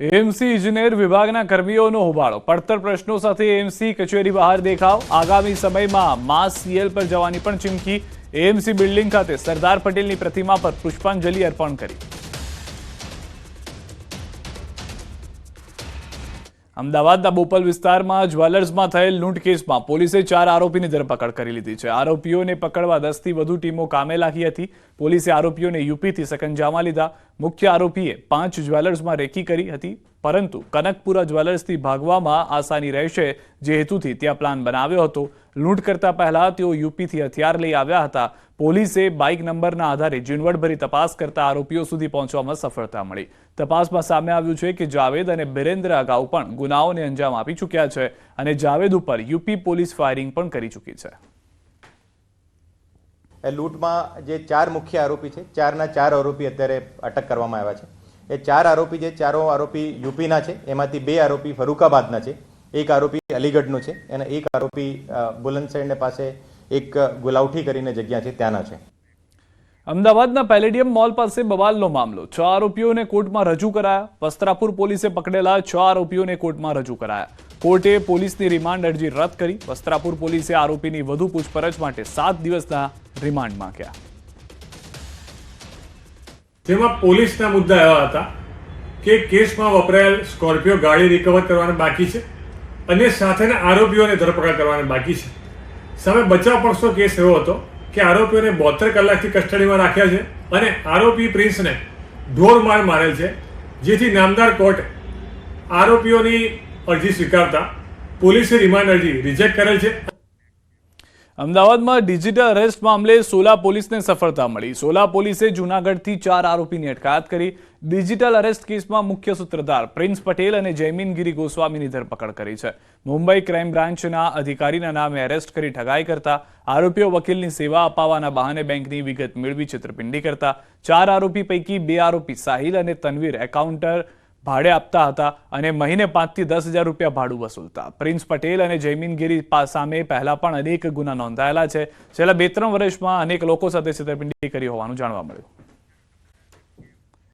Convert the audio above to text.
AMC ઇજનેર વિભાગના કર્મીઓનો હોબાળો, પડતર પ્રશ્નો સાથે એએમસી કચેરી બહાર દેખાવ, આગામી સમયમાં માસ સીએલ પર જવાની પણ ચીમકી, એએમસી બિલ્ડિંગ ખાતે સરદાર પટેલની પ્રતિમા પર પુષ્પાંજલિ અર્પણ કરી। અમદાવાદના બોપલ વિસ્તારમાં જ્વેલર્સમાં થયેલ લૂંટ કેસમાં પોલીસે 4 આરોપીની ધરપકડ કરી લીધી છે। આરોપીઓને પકડવા 10 થી વધુ ટીમો કામે લાગી હતી। પોલીસે આરોપીઓને યુપીથી સકંજામાં લીધા। મુખ્ય આરોપીએ 5 જ્વેલર્સમાં રેકી કરી હતી, પરંતુ કનકપુરા જ્વેલર્સથી ભાગવામાં આસાની રહેશે જે હેતુથી ત્યાં પ્લાન બનાવ્યો હતો। લૂંટ કરતા પહેલા તેઓ યુપીથી હથિયાર લઈ આવ્યા હતા। પોલીસે બાઇક નંબરના આધારે ઝીણવટભરી તપાસ કરતા આરોપીઓ સુધી પહોંચવામાં સફળતા મળી। તપાસમાં સામે આવ્યું છે કે જાવેદ અને બિરેન્દ્ર અગાઉ પણ ગુનાઓને અંજામ આપી ચૂક્યા છે અને જાવેદ ઉપર યુપી પોલીસ ફાયરિંગ પણ કરી ચૂકી છે। લૂંટમાં જે 4 મુખ્ય આરોપી છે, 4ના 4 આરોપી અત્યારે અટક કરવામાં આવ્યા છે। એ 4 આરોપી જે 4 આરોપી યુપીના છે, એમાંથી 2 આરોપી ફરૂખાબાદના છે, 1 આરોપી અલીગઢનો છે અને 1 આરોપી બુલંદશહેરની પાસે એક ગુલાવઠી કરીને જગ્યા છે ત્યાંના છે। અમદાવાદના પેલેડિયમ મોલ પાસે બવાલનો મામલો, 6 આરોપીઓને કોર્ટમાં રજૂ કરાયા। વસ્ત્રાપુર પોલીસે પકડેલા 6 આરોપીઓને કોર્ટમાં રજૂ કરાયા। કોર્ટે પોલીસની રિમાન્ડ અરજી રદ કરી। વસ્ત્રાપુર પોલીસે આરોપીની વધુ પૂછપરછ માટે 7 દિવસના રિમાન્ડ માંગ્યા। જેમાં પોલીસના મુદ્દા એવા હતા કે કેસમાં વપરાયેલ સ્કોર્પિયો ગાડી રિકવર કરવાના બાકી છે અને સાથેના આરોપીઓને ધરપકડ કરવાના બાકી છે। સામે બચાવ પક્ષનો કેસ એવો હતો કે આરોપીઓને 72 કલાકથી કસ્ટડીમાં રાખ્યા છે અને આરોપી પ્રિન્સને ઢોર માર મારેલ છે, જેથી નામદાર કોર્ટે આરોપીઓની અરજી સ્વીકારતા પોલીસે રિમાન્ડ અરજી રિજેક્ટ કરેલ છે। અમદાવાદમાં ડિજિટલ અરેસ્ટ મામલે સોલા પોલીસને સફળતા મળી। સોલા પોલીસે જૂનાગઢથી 4 આરોપીની અટકાયત કરી। ડિજિટલ અરેસ્ટ કેસમાં મુખ્ય સૂત્રધાર પ્રિન્સ પટેલ અને જયમીન ગિરી ગોસ્વામીની ધરપકડ કરી છે। મુંબઈ ક્રાઇમ બ્રાન્ચના અધિકારીના નામે અરેસ્ટ કરી ઠગાઈ કરતા આરોપીઓ વકીલની સેવા અપાવવાના બહાને બેંકની વિગત મેળવી છેતરપિંડી કરતા। 4 આરોપી પૈકી 2 આરોપી સાહિલ અને તનવીર એકાઉન્ટર ભાડે આપતા હતા અને મહિને 5 થી 10,000 રૂપિયા ભાડું વસૂલતા। પ્રિન્સ પટેલ અને જયમીન ગિરી સામે પહેલા પણ અનેક ગુના નોંધાયેલા છે। છેલ્લા 2-3 વર્ષમાં અનેક લોકો સાથે છેતરપિંડી કરી હોવાનું જાણવા મળ્યું।